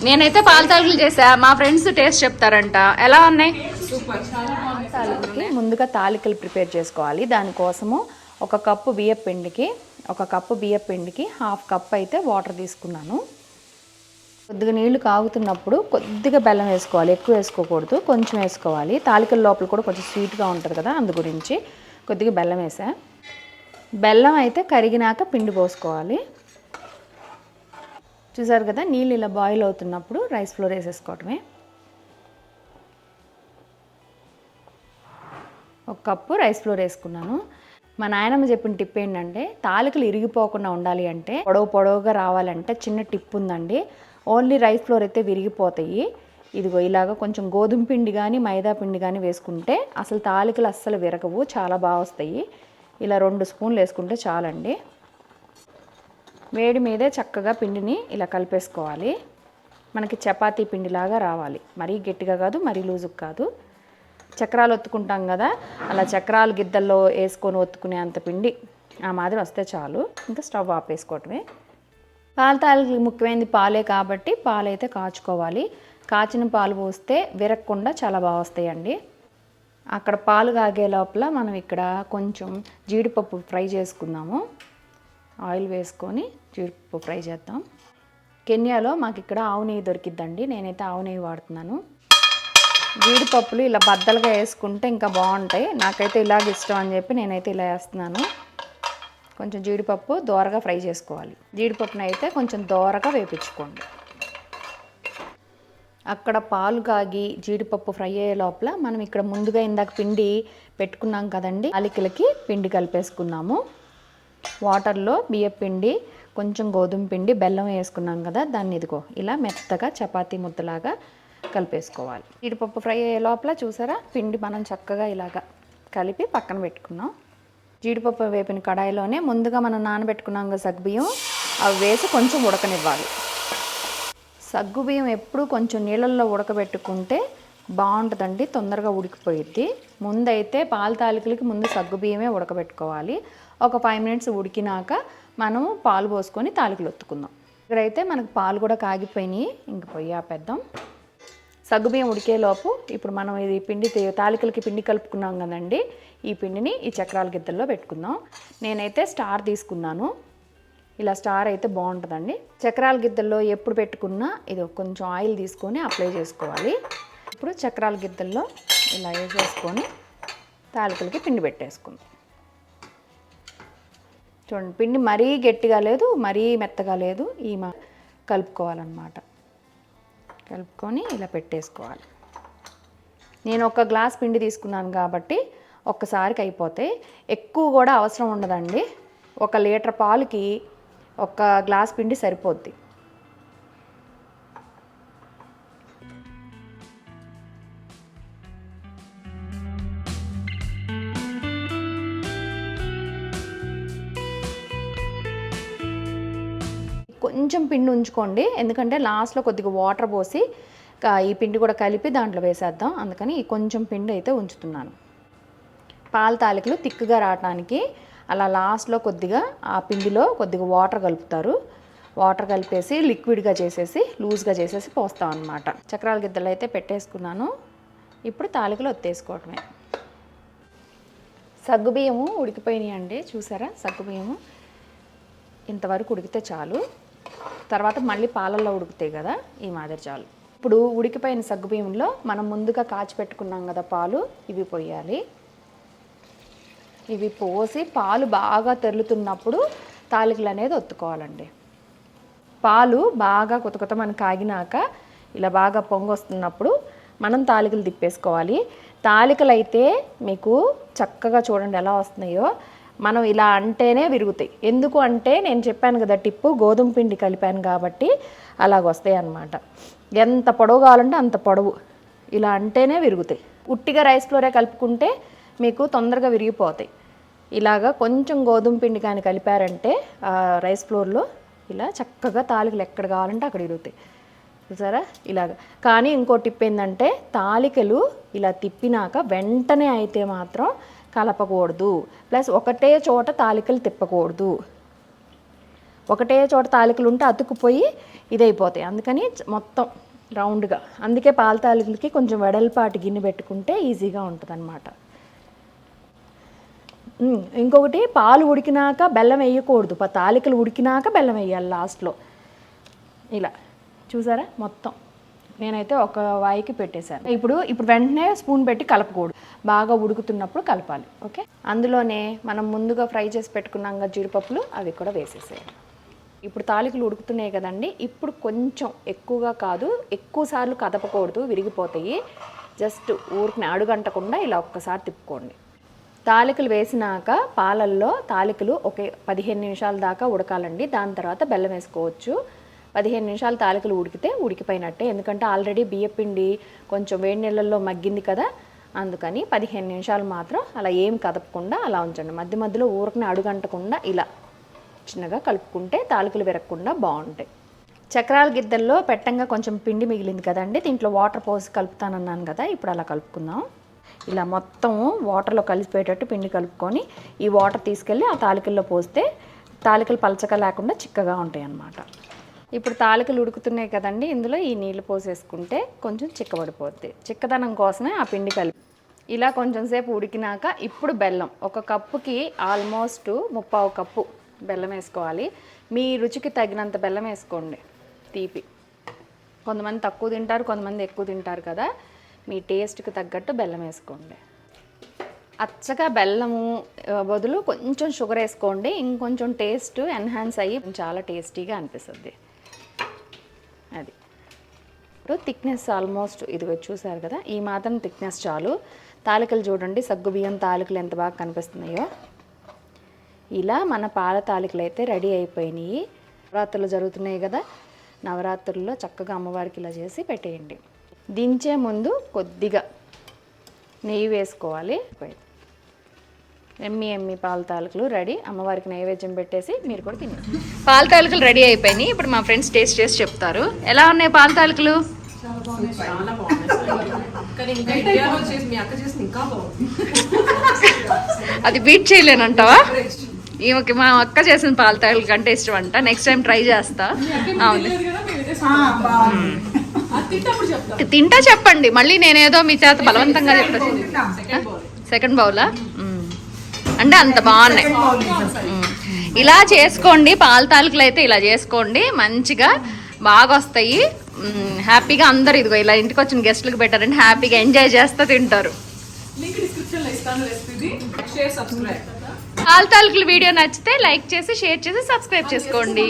నేనైతే పాల తాలికలు చేసా, మా ఫ్రెండ్స్ టేస్ట్ చెప్తారంట. ఎలా ఉన్నాయి? తాలికలకి ముందుగా తాలికలు ప్రిపేర్ చేసుకోవాలి. దానికోసము ఒక కప్పు బియ్యం పిండికి హాఫ్ కప్ అయితే వాటర్ తీసుకున్నాను. కొద్దిగా నీళ్లు కాగుతున్నప్పుడు కొద్దిగా బెల్లం వేసుకోవాలి, ఎక్కువ వేసుకోకూడదు, కొంచెం వేసుకోవాలి. తాలికల లోపల కూడా కొంచెం స్వీట్గా ఉంటుంది కదా, అందు గురించి కొద్దిగా బెల్లం వేసా. బెల్లం అయితే కరిగినాక పిండి పోసుకోవాలి. చూసారు కదా, నీళ్ళు ఇలా బాయిల్ అవుతున్నప్పుడు రైస్ ఫ్లోర్ వేసేసుకోవటమే. ఒక కప్పు రైస్ ఫ్లోర్ వేసుకున్నాను. మా నాయనమ్మ చెప్పిన టిప్ ఏంటంటే, తాలికలు ఇరిగిపోకుండా ఉండాలి అంటే, పొడవుగా రావాలంటే చిన్న టిప్ ఉందండి. ఓన్లీ రైస్ ఫ్లోర్ అయితే విరిగిపోతాయి. ఇదిగో ఇలాగ కొంచెం గోధుమ పిండి కానీ మైదా పిండి కానీ వేసుకుంటే అసలు తాలికలు అస్సలు విరగవు, చాలా బాగా వస్తాయి. ఇలా 2 స్పూన్లు వేసుకుంటే చాలండి. వేడి మీదే చక్కగా పిండిని ఇలా కలిపేసుకోవాలి. మనకి చపాతీ పిండిలాగా రావాలి, మరీ గట్టిగా కాదు, మరీ లూజుగా కాదు. చక్రాలు ఒత్తుకుంటాం కదా, అలా చక్రాలు గిద్దల్లో వేసుకొని ఒత్తుకునే అంత పిండి ఆ మాదిరి వస్తే చాలు. ఇంకా స్టవ్ ఆపేసుకోవటమే. పాల తాలికలు ముఖ్యమైనది పాలే కాబట్టి పాలైతే కాచుకోవాలి. కాచిన పాలు పోస్తే విరగకుండా చాలా బాగా వస్తాయండి. అక్కడ పాలు కాగే లోపల మనం ఇక్కడ కొంచెం జీడిపప్పు ఫ్రై చేసుకుందాము. ఆయిల్ వేసుకొని జీడిపప్పు ఫ్రై చేద్దాం. కెన్యాలో మాకు ఇక్కడ ఆవు నెయ్యి దొరికిద్దండి, నేనైతే ఆవు నెయ్యి వాడుతున్నాను. జీడిపప్పులు ఇలా బద్దలుగా వేసుకుంటే ఇంకా బాగుంటాయి. నాకైతే ఇలాగ ఇష్టం అని చెప్పి నేనైతే ఇలా వేస్తున్నాను. కొంచెం జీడిపప్పు దోరగా ఫ్రై చేసుకోవాలి. జీడిపప్పును అయితే కొంచెం దోరగా వేపించుకోండి. అక్కడ పాలు కాగి జీడిపప్పు ఫ్రై అయ్యే లోపల మనం ఇక్కడ ముందుగా ఇందాక పిండి పెట్టుకున్నాం కదండి, తాలికలకి పిండి కలిపేసుకున్నాము. వాటర్లో బియ్యం పిండి, కొంచెం గోధుమ పిండి, బెల్లం వేసుకున్నాం కదా, దాన్ని ఇదిగో ఇలా మెత్తగా చపాతీ ముద్దలాగా కలిపేసుకోవాలి. జీడిపప్పు ఫ్రై అయ్యే లోపల చూసారా, పిండి మనం చక్కగా ఇలాగా కలిపి పక్కన పెట్టుకున్నాం. జీడిపప్పు వేపిన కడాయిలోనే ముందుగా మనం నానబెట్టుకున్నాం కదా సగ్గుబియ్యం, అవి వేసి కొంచెం ఉడకనివ్వాలి. సగ్గుబియ్యం ఎప్పుడు కొంచెం నీళ్ళల్లో ఉడకబెట్టుకుంటే బాగుంటుందండి, తొందరగా ఉడికిపోయిద్ది. ముందైతే పాల తాలికలకి ముందు సగ్గుబియ్యమే ఉడకబెట్టుకోవాలి. ఒక 5 మినిట్స్ ఉడికినాక మనం పాలు పోసుకొని తాలికలు ఒత్తుకుందాం. ఇక్కడైతే మనకు పాలు కూడా కాగిపోయినాయి, ఇంక పొయ్యి ఆపేద్దాం. సగ్గుబియ్యం ఉడికేలోపు ఇప్పుడు మనం ఇది పిండి తాలికలకి పిండి కలుపుకున్నాం కదండి, ఈ పిండిని ఈ చక్రాల గిద్దల్లో పెట్టుకుందాం. నేనైతే స్టార్ తీసుకున్నాను. ఇలా స్టార్ అయితే బాగుంటుందండి. చక్రాల గిద్దల్లో ఎప్పుడు పెట్టుకున్నా ఇది కొంచెం ఆయిల్ తీసుకొని అప్లై చేసుకోవాలి. ఇప్పుడు చక్రాల గిద్దల్లో ఇలా వేసేసుకొని తాలికలకి పిండి పెట్టేసుకుందాం. చూడండి, పిండి మరీ గట్టిగా లేదు, మరీ మెత్తగా లేదు, ఈ కలుపుకోవాలన్నమాట. కలుపుకొని ఇలా పెట్టేసుకోవాలి. నేను ఒక గ్లాస్ పిండి తీసుకున్నాను కాబట్టి ఒక్కసారికి అయిపోతాయి. ఎక్కువ కూడా అవసరం ఉండదండి. 1 లీటర్ పాలుకి 1 గ్లాస్ పిండి సరిపోద్ది. కొంచెం పిండి ఉంచుకోండి, ఎందుకంటే లాస్ట్లో కొద్దిగా వాటర్ పోసి ఈ పిండి కూడా కలిపి దాంట్లో వేసేద్దాం. అందుకని కొంచెం పిండి అయితే ఉంచుతున్నాను. పాల తాలికలు తిక్కుగా రావడానికి అలా లాస్ట్లో కొద్దిగా ఆ పిండిలో కొద్దిగా వాటర్ కలుపుతారు. వాటర్ కలిపేసి లిక్విడ్గా చేసేసి లూజ్గా చేసేసి పోస్తాం అన్నమాట. చక్రాల గిద్దలు అయితే పెట్టేసుకున్నాను. ఇప్పుడు తాలికలు ఒత్తేసుకోవటమే. సగ్గుబియ్యము ఉడికిపోయినాయి అండి, చూసారా, సగ్గుబియ్యము ఇంతవరకు ఉడికితే చాలు. తర్వాత మళ్ళీ పాలల్లో ఉడుకుతాయి కదా, ఈ మాదిరి చాలు. ఇప్పుడు ఉడికిపోయిన సగ్గుబియ్యంలో మనం ముందుగా కాచి పెట్టుకున్నాం కదా పాలు, ఇవి పోయాలి. ఇవి పోసి పాలు బాగా తెరులుతున్నప్పుడు తాలికలు అనేది ఒత్తుకోవాలండి. పాలు బాగా కొత్త మనకు కాగినాక ఇలా బాగా పొంగొస్తున్నప్పుడు మనం తాలికలు తిప్పేసుకోవాలి. తాలికలు అయితే మీకు చక్కగా చూడండి ఎలా వస్తున్నాయో, మనం ఇలా అంటేనే విరుగుతాయి. ఎందుకు అంటే నేను చెప్పాను కదా టిప్పు, గోధుమ పిండి కలిపాను కాబట్టి అలాగ వస్తాయి అన్నమాట. ఎంత పొడవు కావాలంటే అంత పొడవు ఇలా అంటేనే విరుగుతాయి. ఉట్టిగా రైస్ ఫ్లోరే కలుపుకుంటే మీకు తొందరగా విరిగిపోతాయి. ఇలాగా కొంచెం గోధుమ పిండి కానీ కలిపారంటే ఆ రైస్ ఫ్లోర్లో ఇలా చక్కగా తాలికలు ఎక్కడ కావాలంటే అక్కడ విరుగుతాయి. చూసారా ఇలాగ. కానీ ఇంకో టిప్ ఏంటంటే, తాలికలు ఇలా తిప్పినాక వెంటనే అయితే మాత్రం కలపకూడదు, ప్లస్ ఒకటే చోట తాలికలు తిప్పకూడదు. ఒకటే చోట తాలికలు ఉంటే అతుక్కుపోయి ఇదైపోతాయి. అందుకని మొత్తం రౌండ్గా, అందుకే పాల తాలికలకి కొంచెం వెడల్పాటి గిన్నె పెట్టుకుంటే ఈజీగా ఉంటుంది అన్నమాట. ఇంకొకటి, పాలు ఉడికినాక బెల్లం వేయకూడదు, తాలికలు ఉడికినాక బెల్లం వేయాలి లాస్ట్లో. ఇలా చూసారా మొత్తం నేనైతే ఒక వాయికి పెట్టేశాను. ఇప్పుడు వెంటనే స్పూన్ పెట్టి కలపకూడదు, బాగా ఉడుకుతున్నప్పుడు కలపాలి. ఓకే, అందులోనే మనం ముందుగా ఫ్రై చేసి పెట్టుకున్నాం కదా జీడిపప్పులు, అవి కూడా వేసేసేయాలి. ఇప్పుడు తాలికలు ఉడుకుతున్నాయి కదండి, ఇప్పుడు కొంచెం ఎక్కువగా కాదు, ఎక్కువ సార్లు కదపకూడదు, విరిగిపోతాయి. జస్ట్ ఊరికి అడుగంటకుండా ఇలా ఒక్కసారి తిప్పుకోండి. తాలికలు వేసినాక పాలల్లో తాలికలు ఒక 15 నిమిషాల దాకా ఉడకాలండి. దాని తర్వాత బెల్లం వేసుకోవచ్చు. 15 నిమిషాలు తాలికలు ఉడికితే ఉడికిపోయినట్టే, ఎందుకంటే ఆల్రెడీ బియ్యపిండి కొంచెం వేడి నీళ్ళల్లో మగ్గింది కదా, అందుకని 15 నిమిషాలు మాత్రం అలా ఏం కదపకుండా అలా ఉంచండి. మధ్య మధ్యలో ఊరికనే అడుగంటకుండా ఇలా చిన్నగా కలుపుకుంటే తాలికలు విరగకుండా బాగుంటాయి. చక్రాల గిద్దల్లో పెట్టంగా కొంచెం పిండి మిగిలింది కదండి, దీంట్లో వాటర్ పోసి కలుపుతానన్నాను కదా, ఇప్పుడు అలా కలుపుకుందాం. ఇలా మొత్తం వాటర్లో కలిసిపోయేటట్టు పిండి కలుపుకొని ఈ వాటర్ తీసుకెళ్ళి ఆ తాలికల్లో పోస్తే తాలికలు పలచగా లేకుండా చిక్కగా ఉంటాయి అన్నమాట. ఇప్పుడు తాలికలు ఉడుకుతున్నాయి కదండి, ఇందులో ఈ నీళ్ళు పోసేసుకుంటే కొంచెం చిక్కబడిపోద్ది. చిక్కదనం కోసమే ఆ పిండి కలిపి ఇలా కొంచెం సేపు ఉడికినాక ఇప్పుడు బెల్లం, ఒక కప్పుకి ఆల్మోస్ట్ 3/4 కప్పు బెల్లం వేసుకోవాలి. మీ రుచికి తగినంత బెల్లం వేసుకోండి. తీపి కొంతమంది తక్కువ తింటారు, కొంతమంది ఎక్కువ తింటారు కదా, మీ టేస్ట్కి తగ్గట్టు బెల్లం వేసుకోండి. అచ్చగా బెల్లము బదులు కొంచెం షుగర్ వేసుకోండి, ఇంకొంచెం టేస్ట్ ఎన్హాన్స్ అయ్యి చాలా టేస్టీగా అనిపిస్తుంది. అది ఇప్పుడు థిక్నెస్ ఆల్మోస్ట్ ఇదిగో చూసారు కదా, ఈ మాత్రం థిక్నెస్ చాలు. తాలికలు చూడండి, సగ్గుబియ్యం తాలికలు ఎంత బాగా కనిపిస్తున్నాయో. ఇలా మన పాల తాలికలు అయితే రెడీ అయిపోయినాయి. నవరాత్రులు జరుగుతున్నాయి కదా, నవరాత్రుల్లో చక్కగా అమ్మవారికి ఇలా చేసి పెట్టేయండి. దించే ముందు కొద్దిగా నెయ్యి వేసుకోవాలి. ఎమ్మి పాల తాలికలు రెడీ. అమ్మవారికి నైవేద్యం పెట్టేసి మీరు కూడా తినేసి. పాల తాలికలు రెడీ అయిపోయినాయి. ఇప్పుడు మా ఫ్రెండ్స్ టేస్ట్ చేసి చెప్తారు ఎలా ఉన్నాయి పాల తాలికలు. అది బీట్ చేయలేనంటావా? ఈమెకి మా అక్క చేసిన పాల తాలికల కంటే ఇష్టం అంట. నెక్స్ట్ టైం ట్రై చేస్తా. అవును, తింటా చెప్పండి, మళ్ళీ నేనేదో మీ చేత బలవంతంగా చెప్తా. సెకండ్ బౌలా అంటే అంత బాగున్నాయి. ఇలా చేసుకోండి, పాల తాలికలు అయితే ఇలా చేసుకోండి, మంచిగా బాగా వస్తాయి. హ్యాపీగా అందరు ఇదిగో ఇలా ఇంటికి వచ్చిన గెస్ట్లకు పెట్టారంటే హ్యాపీగా ఎంజాయ్ చేస్తూ తింటారు. పాల తాలికల వీడియో నచ్చితే లైక్ చేసి, షేర్ చేసి, సబ్స్క్రైబ్ చేసుకోండి.